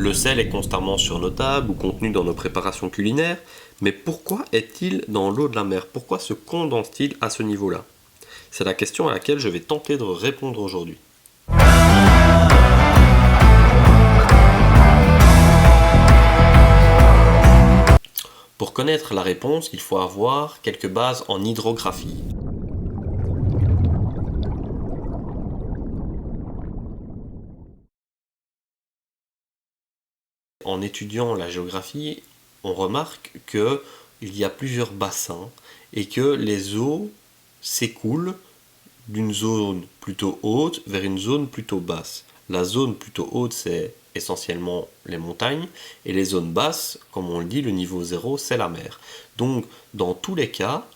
Le sel est constamment sur nos tables ou contenu dans nos préparations culinaires, mais pourquoi est-il dans l'eau de la mer? Pourquoi se condense-t-il à ce niveau-là? C'est la question à laquelle je vais tenter de répondre aujourd'hui. Pour connaître la réponse, il faut avoir quelques bases en hydrographie. En étudiant la géographie, on remarque qu'il y a plusieurs bassins et que les eaux s'écoulent d'une zone plutôt haute vers une zone plutôt basse. La zone plutôt haute, c'est essentiellement les montagnes, et les zones basses, comme on le dit, le niveau zéro, c'est la mer. Donc, dans tous les cas,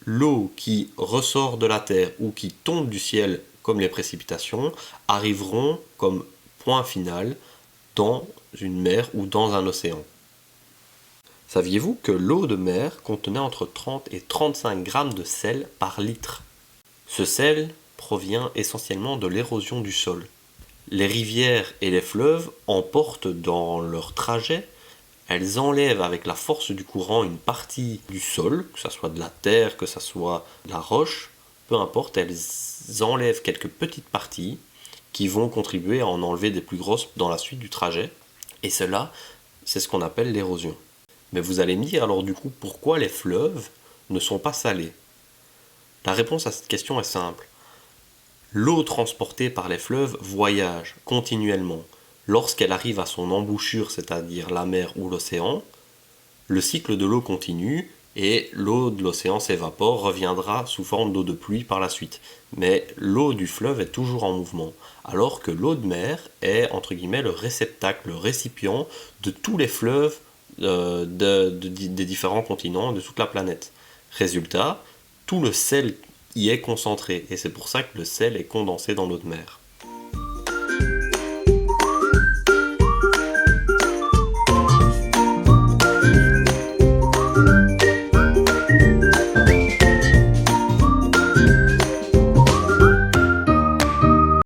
l'eau qui ressort de la terre ou qui tombe du ciel, comme les précipitations, arriveront comme point final dans une mer ou dans un océan. Saviez-vous que l'eau de mer contenait entre 30 et 35 grammes de sel par litre? Ce sel provient essentiellement de l'érosion du sol. Les rivières et les fleuves emportent dans leur trajet, elles enlèvent avec la force du courant une partie du sol, que ce soit de la terre, que ce soit de la roche, peu importe, elles enlèvent quelques petites parties qui vont contribuer à en enlever des plus grosses dans la suite du trajet. Et cela, c'est ce qu'on appelle l'érosion. Mais vous allez me dire alors du coup pourquoi les fleuves ne sont pas salés? La réponse à cette question est simple. L'eau transportée par les fleuves voyage continuellement. Lorsqu'elle arrive à son embouchure, c'est-à-dire la mer ou l'océan, le cycle de l'eau continue et l'eau de l'océan s'évapore, reviendra sous forme d'eau de pluie par la suite. Mais l'eau du fleuve est toujours en mouvement, alors que l'eau de mer est entre guillemets le réceptacle, le récipient de tous les fleuves des différents continents, de toute la planète. Résultat, tout le sel y est concentré, et c'est pour ça que le sel est condensé dans l'eau de mer.